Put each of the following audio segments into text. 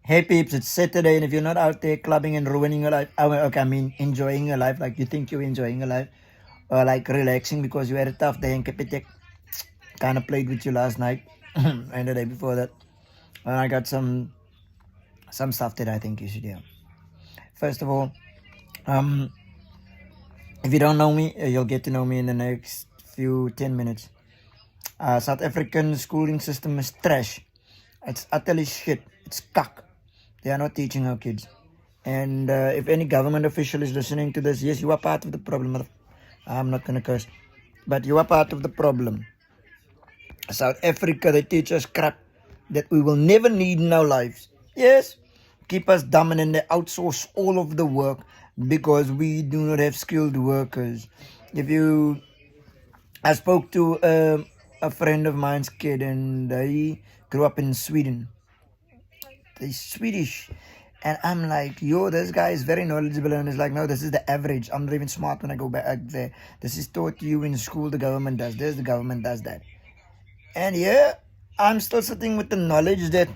Hey peeps, it's Saturday, and if you're not out there clubbing and ruining your life, I mean enjoying your life, like you think you're enjoying your life, or like relaxing because you had a tough day and Kapitek kind of played with you last night and the day before that, and I got some stuff that I think you should hear. First of all, um, if you don't know me, you'll get to know me in the next few 10 minutes. South African schooling system is trash. It's utterly shit. It's cuck. They are not teaching our kids. And if any government official is listening to this, yes, you are part of the problem. I'm not going to curse. But you are part of the problem. South Africa, they teach us crap that we will never need in our lives. Yes, keep us dumb and then they outsource all of the work because we do not have skilled workers. I spoke to a friend of mine's kid and he grew up in Sweden. He's Swedish. And I'm like, yo, this guy is very knowledgeable. And he's like, no, this is the average. I'm not even smart when I go back there. This is taught to you in school. The government does this, the government does that. And yeah, I'm still sitting with the knowledge that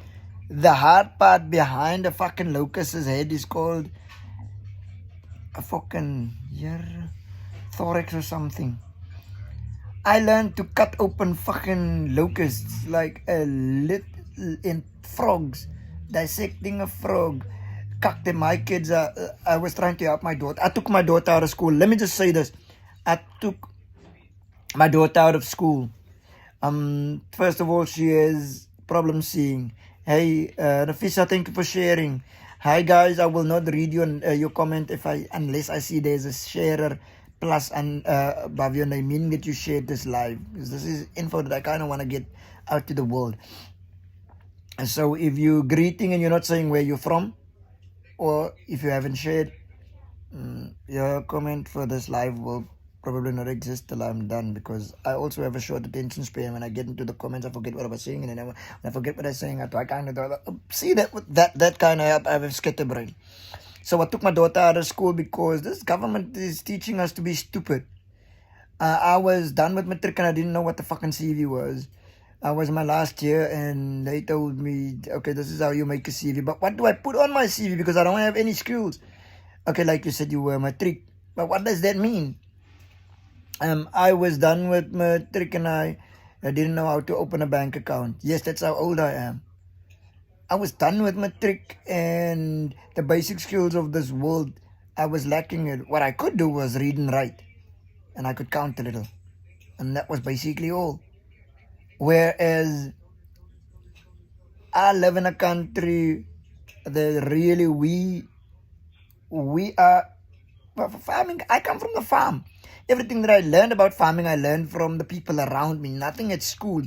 the hard part behind a fucking locust's head is called a fucking thorax or something. I learned to cut open fucking locusts like a little in frogs, dissecting a frog. Cucked them. My kids, I was trying to help my daughter. I took my daughter out of school. Let me just say this. I took my daughter out of school. First of all, she has problem seeing. Hey, Nafisa, thank you for sharing. Hi guys, I will not read your comment unless I see there's a sharer plus and above your name, meaning that you shared this live, because this is info that I kind of want to get out to the world. And so if you're greeting and you're not saying where you're from, or if you haven't shared, your comment for this live will probably not exist till I'm done, because I also have a short attention span. When I get into the comments, I forget what I was saying, and then when I forget what I was saying, I kind of see that kind of I have a scatterbrain. So I took my daughter out of school because this government is teaching us to be stupid. I was done with matric and I didn't know what the fucking CV was. I was my last year and they told me, okay, this is how you make a CV. But what do I put on my CV? Because I don't have any skills. Okay, like you said, you were matric. But what does that mean? I was done with matric and I didn't know how to open a bank account. Yes, that's how old I am. I was done with matric and the basic skills of this world, I was lacking it. What I could do was read and write. And I could count a little. And that was basically all. Whereas I live in a country that really we are farming. I come from the farm. Everything that I learned about farming, I learned from the people around me, nothing at school.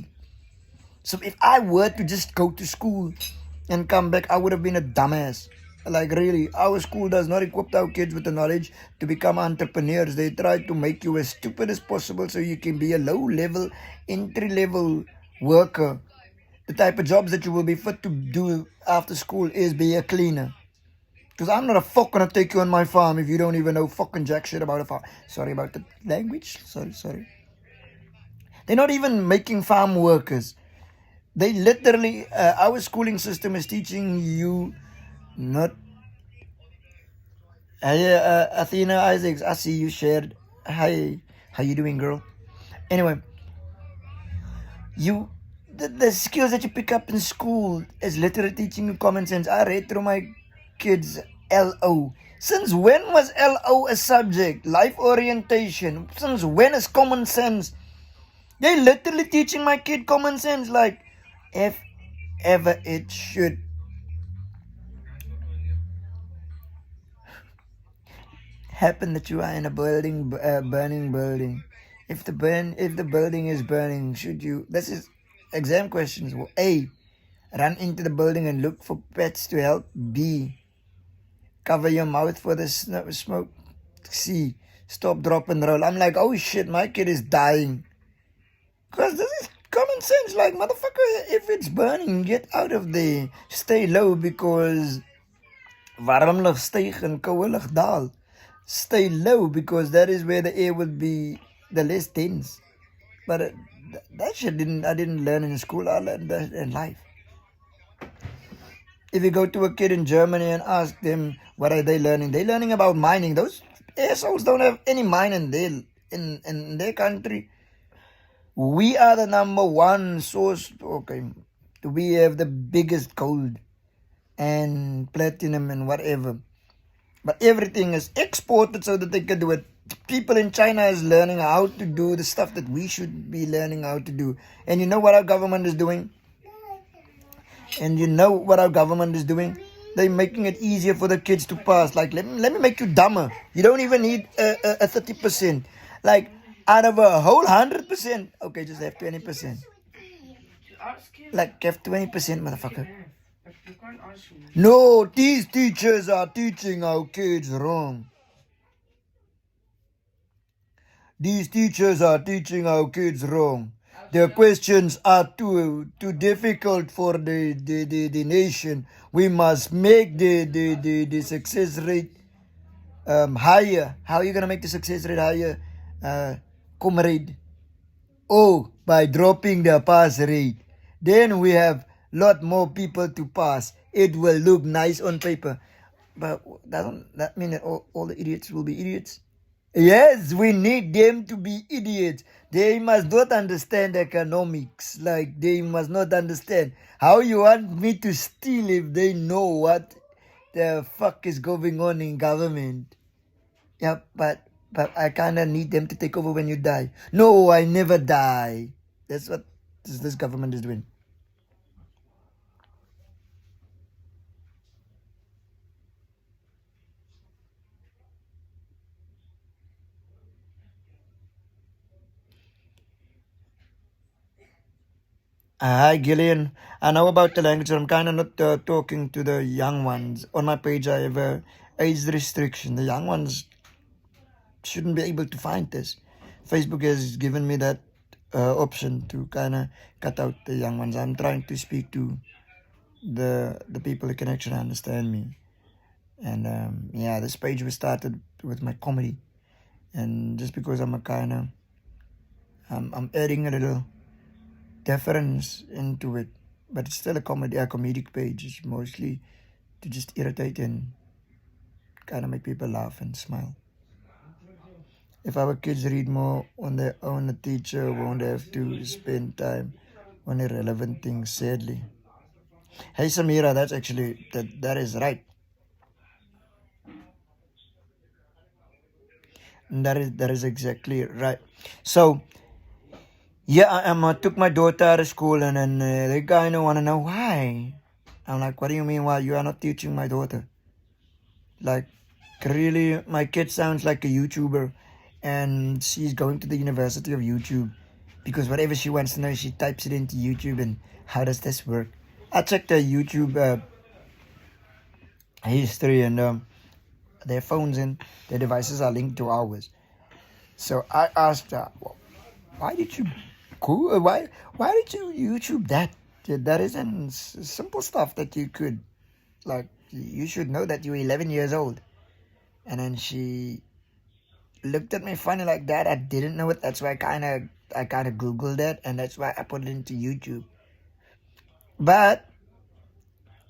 So if I were to just go to school and come back, I would have been a dumbass. Like really, our school does not equip our kids with the knowledge to become entrepreneurs. They try to make you as stupid as possible so you can be a low-level, entry-level worker. The type of jobs that you will be fit to do after school is be a cleaner. Because I'm not a fuck gonna take you on my farm if you don't even know fucking jack shit about a farm. Sorry about the language. Sorry. They're not even making farm workers. They literally, our schooling system is teaching you not. Hey, Athena Isaacs, I see you shared. Hi, how you doing, girl? Anyway, the skills that you pick up in school is literally teaching you common sense. I read through my kids' LO. Since when was LO a subject? Life orientation. Since when is common sense? They literally teaching my kid common sense, like, if ever it should happen that you are in a burning building, if the building is burning, should you? This is exam questions. A, run into the building and look for pets to help. B, cover your mouth for the smoke. C, stop, drop, and roll. I'm like, oh shit, my kid is dying. Because this is common sense. Like, motherfucker, if it's burning, get out of there. Stay low because warm lig styg en koue lig daal. Stay low because that is where the air would be the less dense. But that shit I didn't learn in school. I learned that in life. If you go to a kid in Germany and ask them what are they learning, they're learning about mining. Those assholes don't have any mine in their country. We are the number one source. Okay, we have the biggest gold and platinum and whatever. But everything is exported so that they can do it. People in China is learning how to do the stuff that we should be learning how to do. And you know what our government is doing? They're making it easier for the kids to pass. Like, let me make you dumber. You don't even need a 30%. Like, out of a whole 100%. Okay, just have 20%. Like, have 20%, motherfucker. No, these teachers are teaching our kids wrong. These teachers are teaching our kids wrong. Their questions are too difficult for the nation. We must make the success rate higher. How are you gonna make the success rate higher, comrade? Oh, by dropping the pass rate. Then we have lot more people to pass. It will look nice on paper. But doesn't that mean that all the idiots will be idiots? Yes, we need them to be idiots. They must not understand economics. Like, they must not understand. How you want me to steal if they know what the fuck is going on in government? Yeah, but I kind of need them to take over when you die. No, I never die. That's what this government is doing. Hi, Gillian. I know about the language. I'm kind of not talking to the young ones. On my page, I have a age restriction. The young ones shouldn't be able to find this. Facebook has given me that option to kind of cut out the young ones. I'm trying to speak to the people that can actually understand me. And yeah, this page was started with my comedy. And just because I'm a kind of, I'm adding a little difference into it, but it's still a comedic page. It's mostly to just irritate and kind of make people laugh and smile. If our kids read more on their own, the teacher won't have to spend time on irrelevant things, sadly. Hey Samira, that's actually that is right. That is exactly right. So yeah, I took my daughter out of school, and then they kind of want to know why. I'm like, what do you mean why? You are not teaching my daughter. Like, really, my kid sounds like a YouTuber, and she's going to the University of YouTube because whatever she wants to know, she types it into YouTube. And how does this work? I checked their YouTube history, and their phones and their devices are linked to ours. So I asked her, well, why did you go? Why did you YouTube that? That isn't simple stuff that you could, like, you should know that you're 11 years old. And then she looked at me funny like that. I didn't know it. That's why I kind of Googled it, and that's why I put it into YouTube. But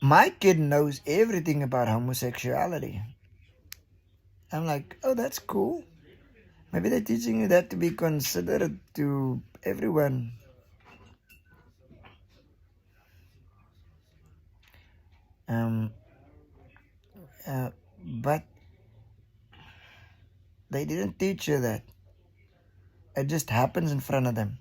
my kid knows everything about homosexuality. I'm like, oh, that's cool. Maybe they're teaching you that to be considerate to everyone. But they didn't teach you that. It just happens in front of them.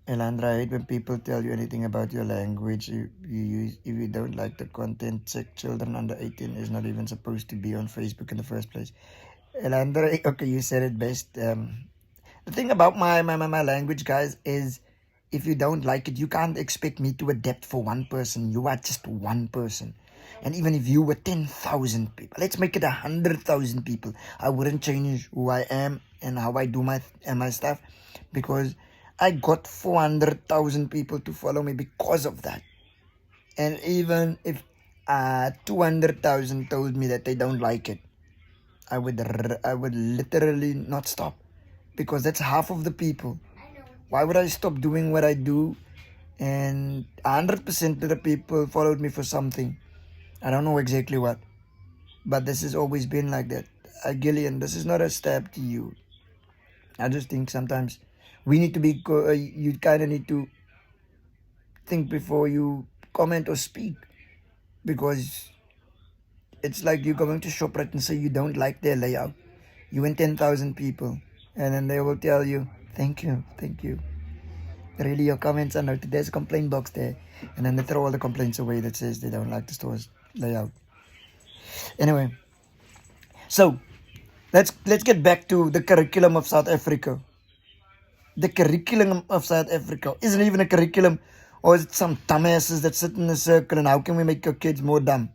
Elandra, I hate when people tell you anything about your language. You use, if you don't like the content, check children under 18 is not even supposed to be on Facebook in the first place. Elandra, okay, you said it best. The thing about my language, guys, is if you don't like it, you can't expect me to adapt for one person. You are just one person. And even if you were 10,000 people, let's make it 100,000 people, I wouldn't change who I am and how I do my stuff, because I got 400,000 people to follow me because of that. And even if 200,000 told me that they don't like it, I would literally not stop, because that's half of the people. Why would I stop doing what I do and 100% of the people followed me for something. I don't know exactly what, but this has always been like that. Gillian, this is not a stab to you. I just think sometimes we need to be, you kind of need to think before you comment or speak, because it's like you're going to ShopRite and say you don't like their layout. You and 10,000 people, and then they will tell you, thank you, thank you. Really, your comments are noted. There's a complaint box there. And then they throw all the complaints away that says they don't like the store's layout. Anyway, so let's get back to the curriculum of South Africa. The curriculum of South Africa isn't even a curriculum, or is it some dumbasses that sit in a circle and how can we make your kids more dumb?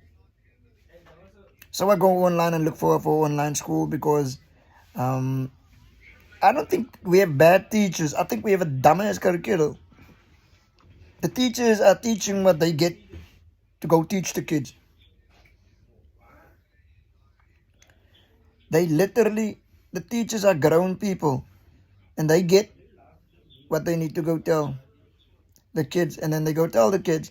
So I go online and look for online school because I don't think we have bad teachers. I think we have a dumbass curriculum. The teachers are teaching what they get to go teach the kids. They literally, the teachers are grown people and they get what they need to go tell the kids, and then they go tell the kids.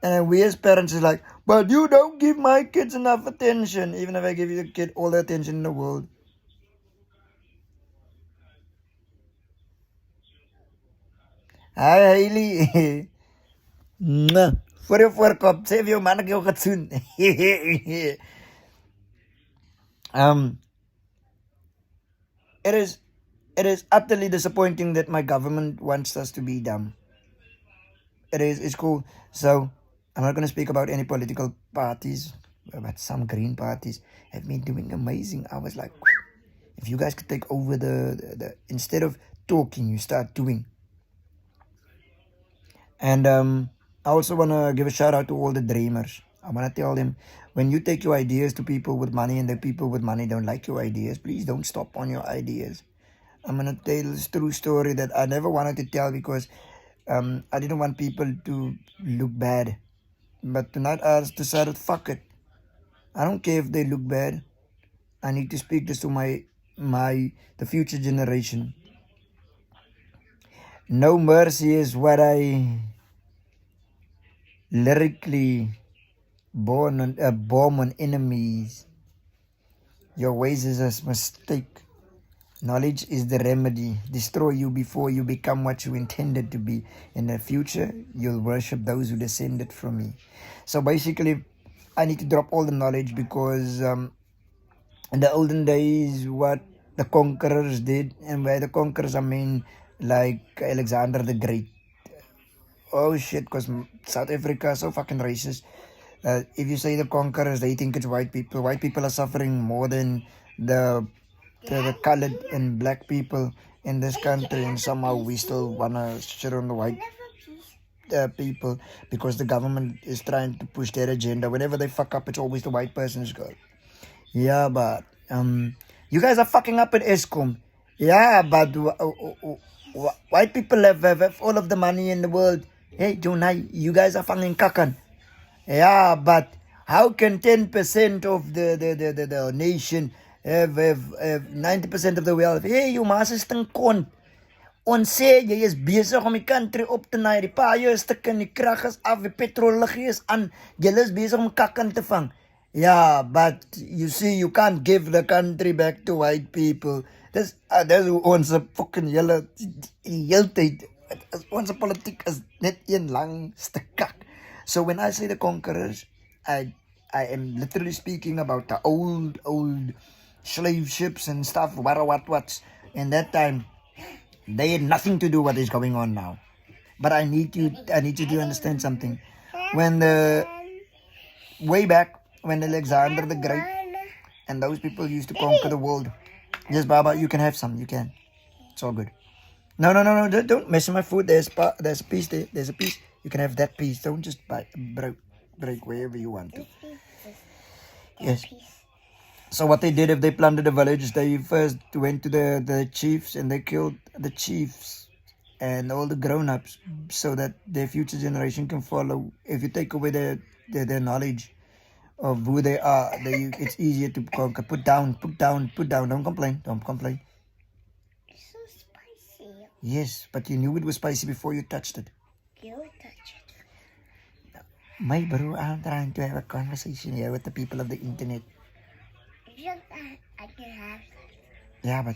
And then we as parents is like, but you don't give my kids enough attention, even if I give your kid all the attention in the world. Hi Hailey. For your voorkop, save your man jou getsoen. It is utterly disappointing that my government wants us to be dumb. It's cool. So I'm not going to speak about any political parties, but some green parties have been doing amazing. I was like, if you guys could take over the instead of talking, you start doing. And I also want to give a shout out to all the dreamers. I want to tell them, when you take your ideas to people with money and the people with money don't like your ideas, please don't stop on your ideas. I'm going to tell this true story that I never wanted to tell because I didn't want people to look bad. But tonight I decided, fuck it. I don't care if they look bad. I need to speak this to the future generation. No mercy is what I lyrically bomb on enemies. Your ways is a mistake. Knowledge is the remedy. Destroy you before you become what you intended to be. In the future, you'll worship those who descended from me. So basically, I need to drop all the knowledge because in the olden days, what the conquerors did, and by the conquerors I mean like Alexander the Great. Oh shit, because South Africa is so fucking racist. If you say the conquerors, they think it's white people. White people are suffering more than the colored and black people in this country, and somehow we still wanna shit on the white people because the government is trying to push their agenda. Whenever they fuck up, it's always the white person's girl. Yeah, but you guys are fucking up at ESCOM. Yeah, but white people have all of the money in the world. Hey, Jonai, you guys are fucking kakan. Yeah, but how can 10% of the nation have 90% of the wealth? Hey, you must kon. Ons sê jy is besig om die country op te naai, die paaie is stik en die krag is af, die petrol liggie is aan, jy is besig om kakan te vang. Yeah, but you see, you can't give the country back to white people. Dis ons fucking hele tyd, ons politiek is net een lang stuk kak. So when I say the conquerors, I am literally speaking about the old slave ships and stuff, what's. In that time, they had nothing to do what is going on now. But I need you to understand something. Way back, when Alexander the Great and those people used to conquer the world. Yes, Baba, you can have some, you can. It's all good. No, don't mess with my food. There's a piece there. There's a piece. You can have that piece. Don't just break wherever you want to. Yes. So what they did, if they plundered the village, they first went to the chiefs and they killed the chiefs and all the grown-ups so that their future generation can follow. If you take away their knowledge of who they are, it's easier to conquer. Put down. Don't complain. It's so spicy. Yes, but you knew it was spicy before you touched it. You touched My bro, I'm trying to have a conversation here with the people of the internet. I can have Yeah, but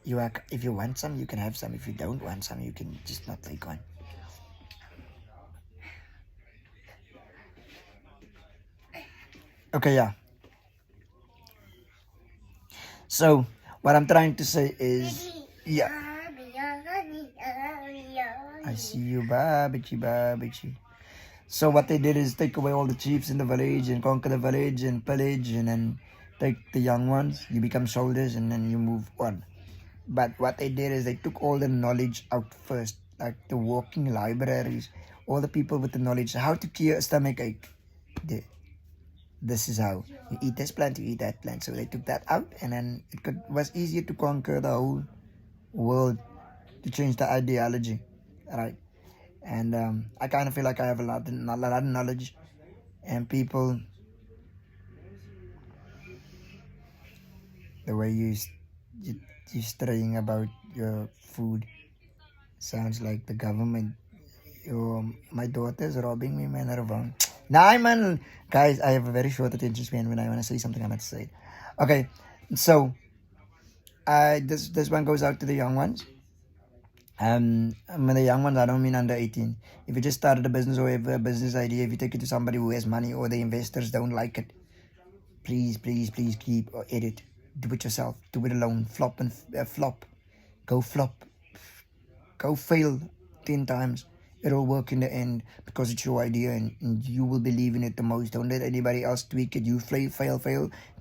you are, if you want some, you can have some. If you don't want some, you can just not take one. Okay, yeah. So, what I'm trying to say is, yeah. I see you, Babichi. So what they did is take away all the chiefs in the village and conquer the village and pillage and then take the young ones. You become soldiers and then you move on. But what they did is they took all the knowledge out first, like the walking libraries, all the people with the knowledge, how to cure a stomach ache. This is how you eat this plant, you eat that plant. So they took that out, and then was easier to conquer the whole world, to change the ideology, right? And I kind of feel like I have a lot of knowledge, and people, the way you straying about your food sounds like the government. My daughter's robbing me, man. Nah, man. Guys, I have a very short attention span. When I want to say something, I'm going to say it. Okay, so this one goes out to the young ones. When the young ones, I don't mean under 18. If you just started a business or have a business idea, if you take it to somebody who has money or the investors don't like it, please keep or edit. Do it yourself. Do it alone. Flop and flop. Go flop. Go fail 10 times. It'll work in the end because it's your idea and you will believe in it the most. Don't let anybody else tweak it. You fail,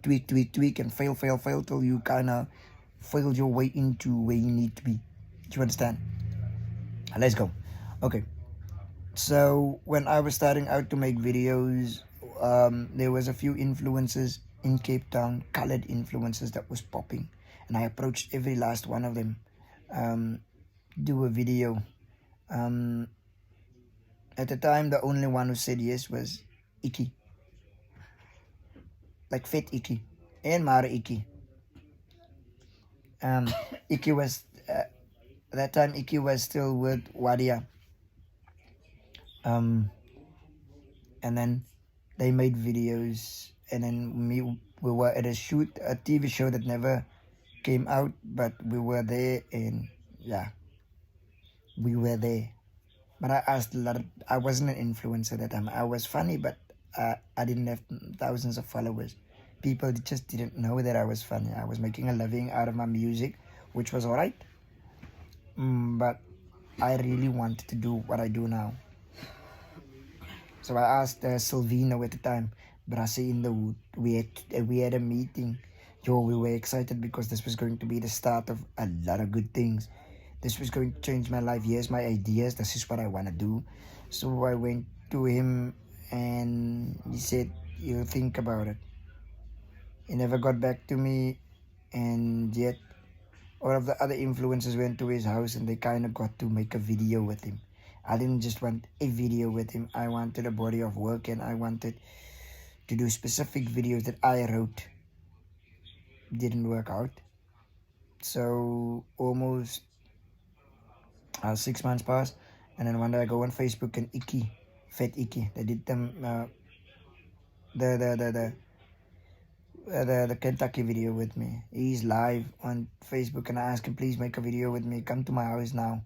tweak, and fail till you kind of failed your way into where you need to be. Do you understand? Let's go. Okay. So when I was starting out to make videos, there was a few influencers in Cape Town, colored influencers that was popping, and I approached every last one of them. Do a video. At the time, the only one who said yes was Iki, like Fit Iki, and Mara Iki. Iki was at that time. Iki was still with Wadia. And then they made videos, and then we were at a TV show that never came out, but we were there, and yeah, we were there. But I asked a lot. I wasn't an influencer at that time. I was funny, but I didn't have thousands of followers. People just didn't know that I was funny. I was making a living out of my music, which was alright. But I really wanted to do what I do now. So I asked Silvino at the time, Brasi in the wood. We had a meeting. We were excited because this was going to be the start of a lot of good things. This was going to change my life. Here's my ideas. This is what I want to do. So I went to him and he said, "You think about it." He never got back to me, and yet all of the other influencers went to his house and they kind of got to make a video with him. I didn't just want a video with him. I wanted a body of work, and I wanted to do specific videos that I wrote. Didn't work out. So almost 6 months passed, and then one day I go on Facebook and Fat Iki, they did them the Kentucky video with me. He's live on Facebook, and I ask him, please make a video with me. Come to my house now.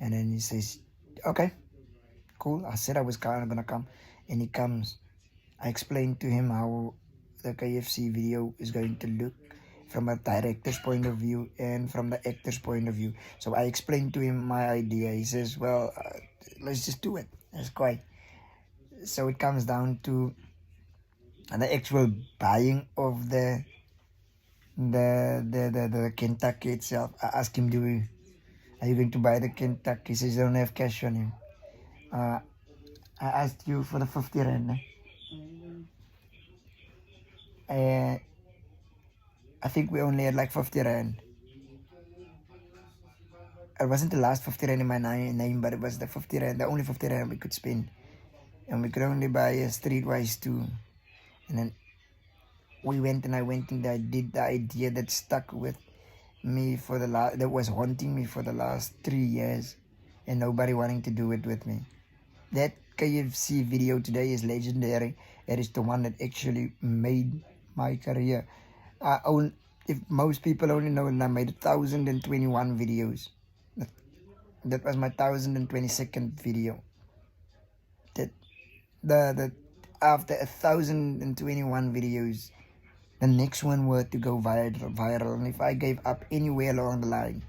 And then he says, okay, cool. I said I was kind of gonna come, and he comes. I explained to him how the KFC video is going to look from a director's point of view and from the actor's point of view. So I explained to him my idea. He says, well, let's just do it. That's quite. So it comes down to the actual buying of the Kentucky itself. I asked him, are you going to buy the Kentucky? He says, I don't have cash on him. I asked you for the 50 rand. I think we only had like 50 rand. It wasn't the last 50 rand in my name, but it was the 50 rand, the only 50 rand we could spend. And we could only buy a streetwise too. And then I went and I did the idea that stuck with me that was haunting me for the last 3 years, and nobody wanting to do it with me. That KFC video today is legendary. It is the one that actually made my career. If most people only know that I made 1,021 videos. That was my 1,022nd video. That the after 1,021 videos, the next one were to go viral. And if I gave up anywhere along the line,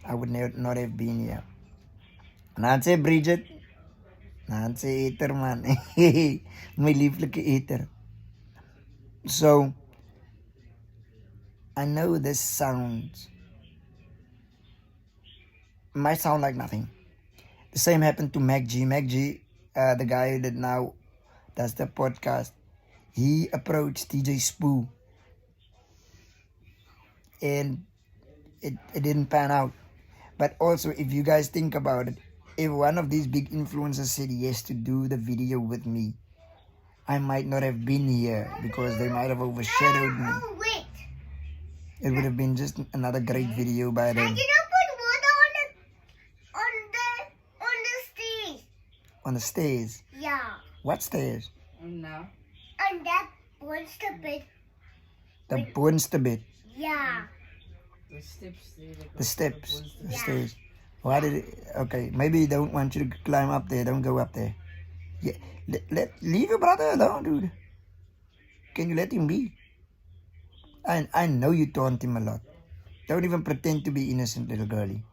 I would not have been here. Naan sê Bridget, naan sê eater man. My lieflike eater. So, I know this might sound like nothing. The same happened to Mac G. Mac G, the guy that now does the podcast, he approached DJ Spoo. And it didn't pan out. But also, if you guys think about it, if one of these big influencers said yes to do the video with me, I might not have been here because they might have overshadowed me. Oh, wait. It would have been just another great video by them. I cannot put water on the stairs. On the stairs? Yeah. What stairs? No. On that monster bed. The monster bed. Yeah. The steps. The stairs. Why did it? Okay, maybe they don't want you to climb up there. Don't go up there. Yeah, leave your brother alone, dude. Can you let him be? I know you taunt him a lot. Don't even pretend to be innocent, little girlie.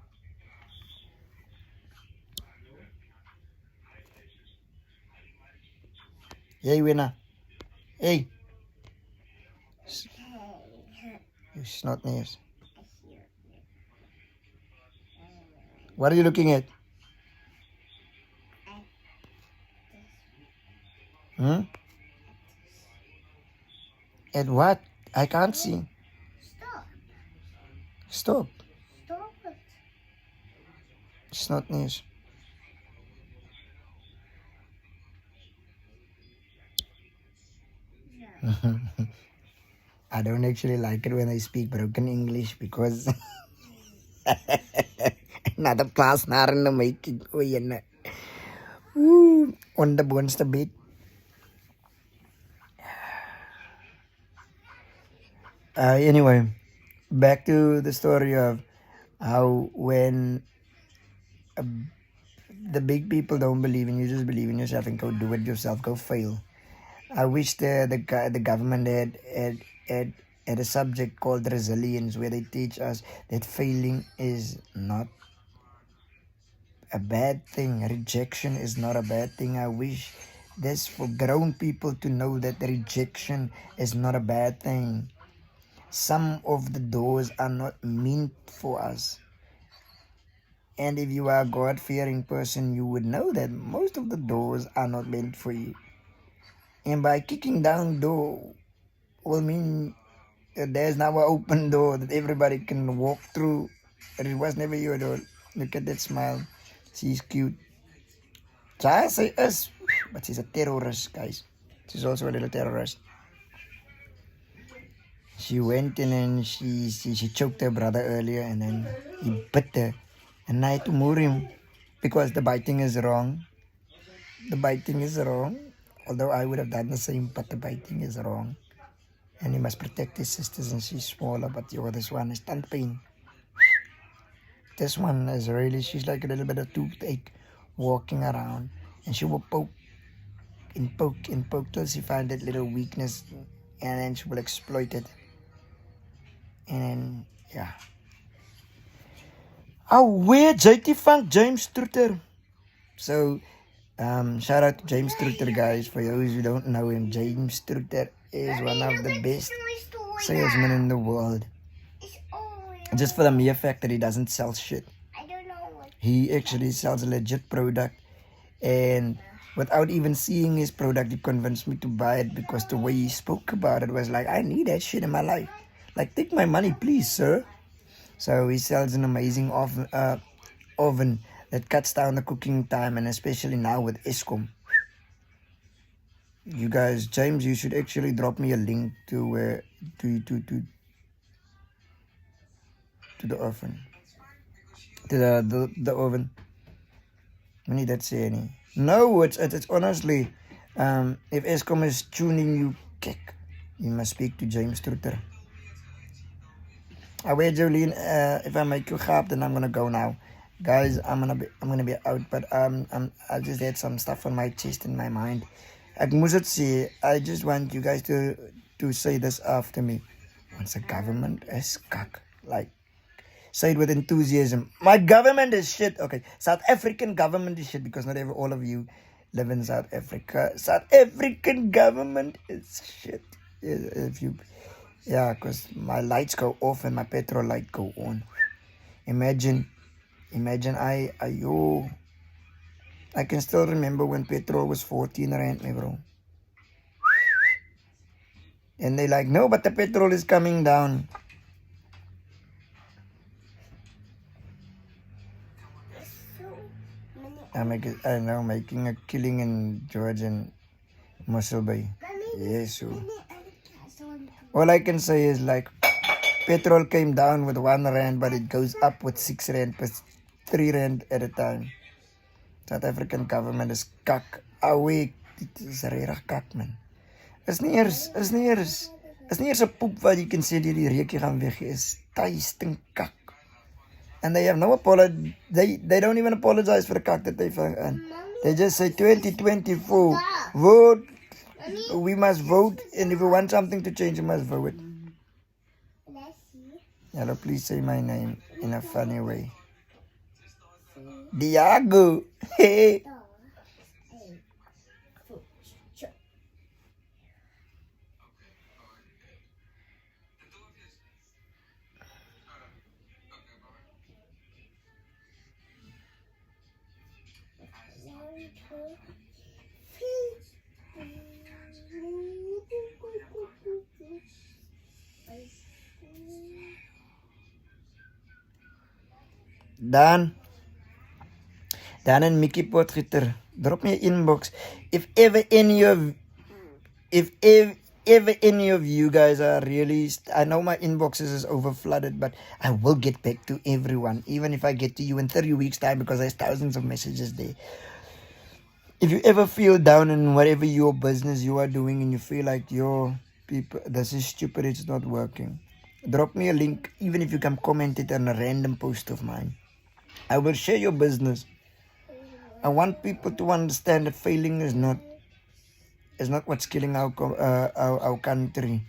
Hey, winner. Hey. You snot nose. What are you looking at? At what? I can't see. Stop. Stop. Stop it. Snot nose. I don't actually like it when I speak broken English because another Plaasnaar in the making. Oh, yeah. On the bones the bit. Anyway, back to the story of how when the big people don't believe in you, just believe in yourself and go do it yourself. Go fail. I wish the government had a subject called resilience where they teach us that failing is not a bad thing. Rejection is not a bad thing. I wish this for grown people to know that rejection is not a bad thing. Some of the doors are not meant for us. And if you are a God-fearing person, you would know that most of the doors are not meant for you. And by kicking down door will mean that there's now an open door that everybody can walk through. But it was never your door. Look at that smile. She's cute. So I say us, but she's a terrorist, guys. She's also a little terrorist. She went in and she choked her brother earlier and then he bit her. And I had to move him because the biting is wrong. The biting is wrong. Although I would have done the same, but the biting is wrong. And he must protect his sisters and she's smaller, but this one is stunt pain. This one is really, she's like a little bit of toothache walking around. And she will poke and poke and poke till she finds that little weakness and then she will exploit it. And then, yeah. Oh, where JT Funk, James Strutter. So, shout out to James Strutter, guys. For those who don't know him, James Strutter is one of the best salesmen in the world. Just for the mere fact that he doesn't sell shit. I don't know what. He actually sells a legit product. And without even seeing his product, he convinced me to buy it because the way he spoke about it was like, I need that shit in my life. Like, take my money, please, sir. So he sells an amazing oven that cuts down the cooking time, and especially now with Eskom. You guys, James, you should actually drop me a link to the oven. To the oven. I need that say any. No, it's honestly, if Eskom is tuning you kick, you must speak to James Trutter. I wait, Jolene. If I make you clap, then I'm gonna go now, guys. I'm gonna be out, but I just had some stuff on my chest and my mind. Ek moes dit sê. I just want you guys to say this after me. Once the government is kak, like say it with enthusiasm. My government is shit. Okay, South African government is shit because not all of you live in South Africa. South African government is shit. If you, yeah, because my lights go off and my petrol light go on. Imagine I can still remember when petrol was 14 rand, me bro. And they like, no, but the petrol is coming down. I'm now making a killing in George and Muscle Bay. Yes, so all I can say is like petrol came down with 1 rand, but it goes up with 6 rand plus 3 rand at a time. South African government is kak. Awake, dit is regtig kak man. Is nie eers 'n poep wat jy kan sê die reukie gaan weg is. Tuistink kak. And they have no apology. They don't even apologize for the kak that they found in. They just say 2024 vote. We must vote, and if we want something to change, we must vote. Hello, please say my name in a funny way. Diago. Hey. Dan and Mickey Potgieter, drop me an inbox if ever any of you guys are really. I know my inboxes is over flooded, but I will get back to everyone, even if I get to you in 30 weeks time, because there's thousands of messages there. If you ever feel down in whatever your business you are doing and you feel like your people, this is stupid, it's not working, drop me a link, even if you can comment it on a random post of mine. I will share your business. I want people to understand that failing is not what's killing our country.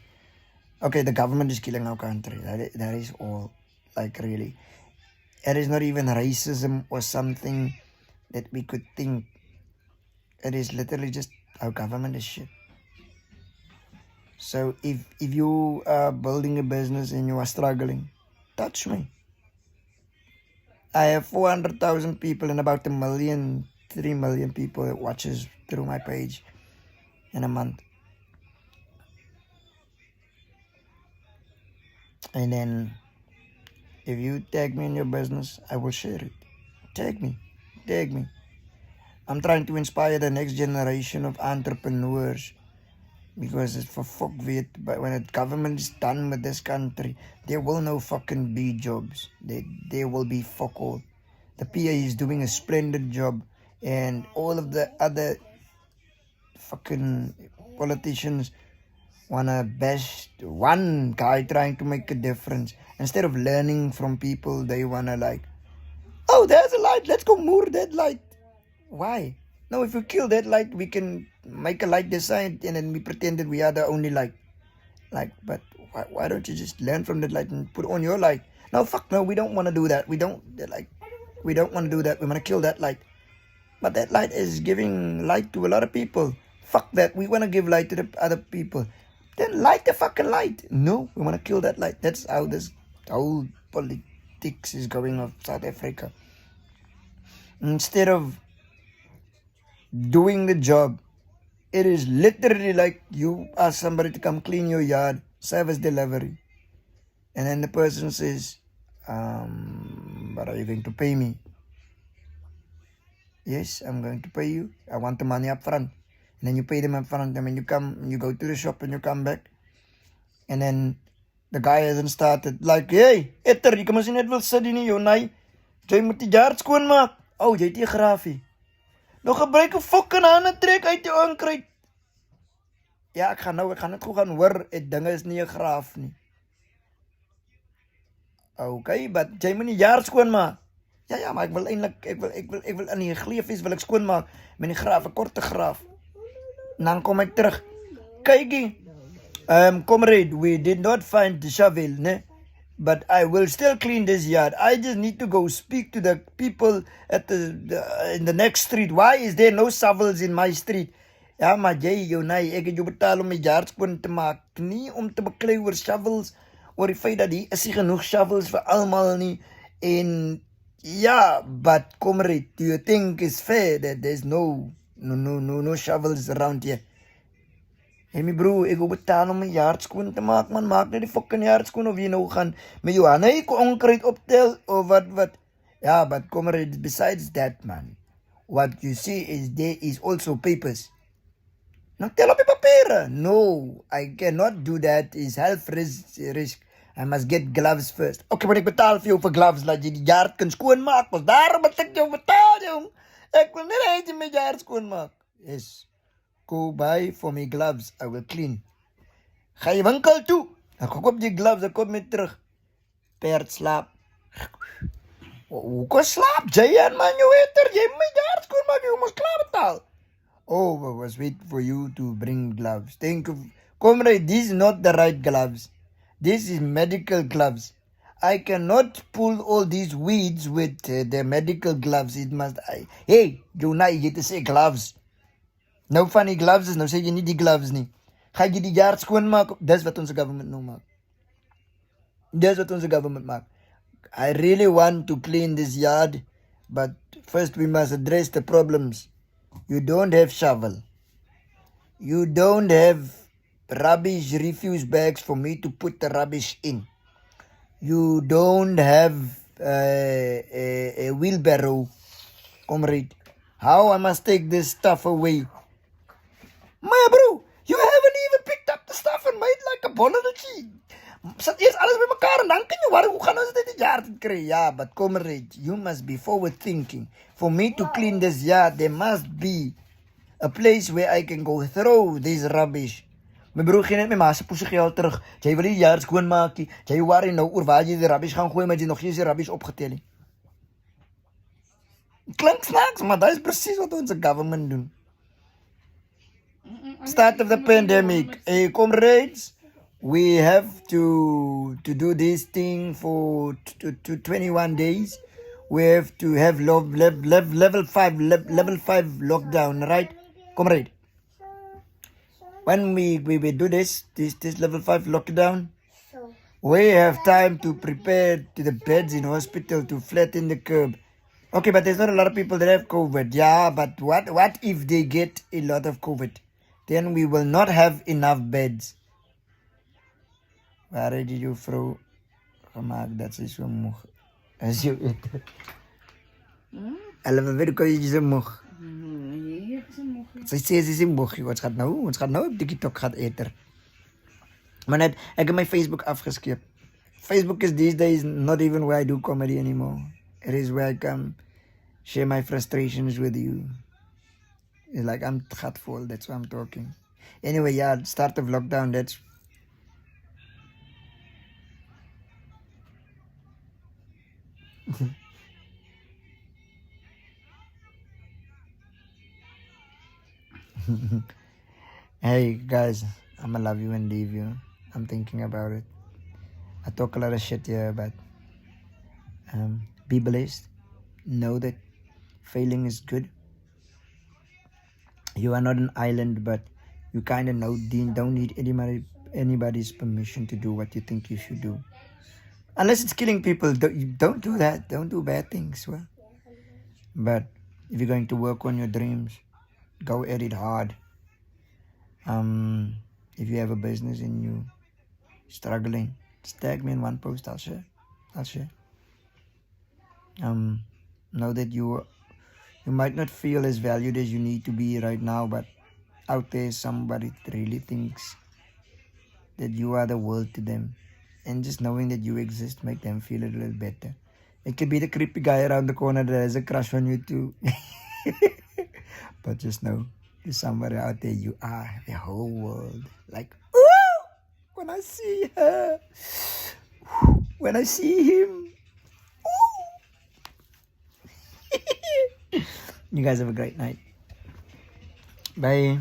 Okay, the government is killing our country. That is all. Like really, it is not even racism or something that we could think. It is literally just our government is shit. So if you are building a business and you are struggling, touch me. I have 400,000 people and about 3 million people that watches through my page in a month. And then if you tag me in your business, I will share it. Tag me. I'm trying to inspire the next generation of entrepreneurs, because it's for fuck with, but when the government is done with this country, there will no fucking be jobs. There will be fuck all. The PA is doing a splendid job, and all of the other fucking politicians wanna bash one guy trying to make a difference. Instead of learning from people, they wanna like, oh, there's a light, let's go moor that light. Why? No, if we kill that light, we can make a light design and then we pretend that we are the only light. Like, but why don't you just learn from that light and put on your light? No, fuck no, we don't want to do that. We don't want to do that. We want to kill that light. But that light is giving light to a lot of people. Fuck that. We want to give light to the other people. Then light the fucking light. No, we want to kill that light. That's how this whole politics is going of South Africa. Instead of doing the job, it is literally like you ask somebody to come clean your yard, service delivery, and then the person says, but are you going to pay me? Yes, I'm going to pay you. I want the money up front. And then you pay them up front, and when you go to the shop and you come back, and then the guy hasn't started, like, hey, etter, jy kan mos nie net wil sit in jou naai. Jy moet die yard skoon maak. Oh, jy het nie grafie. Nou gebruik een fucking handen trek uit jou onkruid. Ja, ek gaan net goed gaan hoor, het dinge is nie 'n graaf nie. Okay, but jy moet nie jaar skoonmaak. Ja, maar ek wil eintlik ek wil in die gleefies wil ek skoonmaak met die graaf, 'n korte graaf. Dan kom ek terug. Kykie. Comrade, we did not find the shovel, ne? But I will still clean this yard. I just need to go speak to the people at in the next street. Why is there no shovels in my street? Ja, maar jy, ek het jou betaal om my yard skoon te maak, nie om te beklei oor shovels, oor die feit dat hier is nie genoeg shovels vir almal nie. En ja, but comrade, do you think it's fair that there's no shovels around here? Hey my bro, ek wil betaal om my yard skoon te maak, man. Maak net die fucking yard skoon of jy nou gaan met jou hande onkruid optel of wat. Ja, but comrade, besides that, man, what you see is there is also papers. Nou tel op die papiere. No, I cannot do that. It's health risk. I must get gloves first. Okay, maar ek betaal vir jou vir gloves, laat jy die yard kan skoonmaak. Want daarom moet ek jou betaal, jong. Ek wil net hê jy my yard skoonmaak. Yes. Go buy for me gloves. I will clean. Ga jy winkel toe. Ek koop die gloves, ek kom met terug. Perd slaap. Hoe kan slaap? Jy en man, jou eter. Jy moet my yard skoonmaak, jy moet klaar betaal. Oh, I was waiting for you to bring gloves. Thank you. Comrade, these are not the right gloves. This is medical gloves. I cannot pull all these weeds with the medical gloves. It must... Hey, jy het gesê gloves. Nou van die gloves is, nou sê jy nie die gloves nie. Ga jy die yard skoonmaak? Dis wat onze government nou maak. Dis wat onze government maak. I really want to clean this yard, but first we must address the problems. You don't have shovel. You don't have rubbish refuse bags for me to put the rubbish in. You don't have a wheelbarrow, comrade. How I must take this stuff away? Maar bro, you haven't even picked up the stuff and made like a bolletje. Sit eers alles by mekaar en dan kan jy waar, hoe gaan ons dit die yard kry? Ja, but comrade, you must be forward thinking. For me to clean this yard, there must be a place where I can go throw this rubbish. My bro, gee net my ma se poese geld terug. Jy wil die yard skoon maak, jy worry nou oor waar jy die rubbish gaan gooi, maar jy nog nie die rubbish opgetel nie. Klink snaaks, maar dat is precies wat onze government doen. Start of the pandemic. Hey, comrades, we have to do this thing for 21 days. We have to have level 5 lockdown, right, comrade? When we do this level 5 lockdown, we have time to prepare to the beds in hospital to flatten the curve. Okay, but there's not a lot of people that have COVID. Yeah, but what if they get a lot of COVID? Then we will not have enough beds. Waar het jy jou vrou gemaak dat sy so moeg? As jou eter. Hulle wil weet hoe jy so moeg. Sy sê sy is moeg. Ons gaan nou op TikTok gaan eter. Maar net, ek het my Facebook afgeskeep. Facebook is these days not even where I do comedy anymore. It is where I come share my frustrations with you. It's like I'm hurtful, that's why I'm talking. Anyway, yeah, start of lockdown, that's... Hey guys, I'ma love you and leave you. I'm thinking about it. I talk a lot of shit here, but be blessed. Know that failing is good. You are not an island, but you kind of know don't need anybody's permission to do what you think you should do. Unless it's killing people, don't do that. Don't do bad things. Well, but if you're going to work on your dreams, go at it hard. If you have a business and you struggling, just tag me in one post. I'll share. Know that you might not feel as valued as you need to be right now, but out there somebody really thinks that you are the world to them. And just knowing that you exist make them feel a little better. It could be the creepy guy around the corner that has a crush on you too. But just know, there's somewhere out there you are, the whole world. Like, ooh, when I see her, when I see him. You guys have a great night. Bye.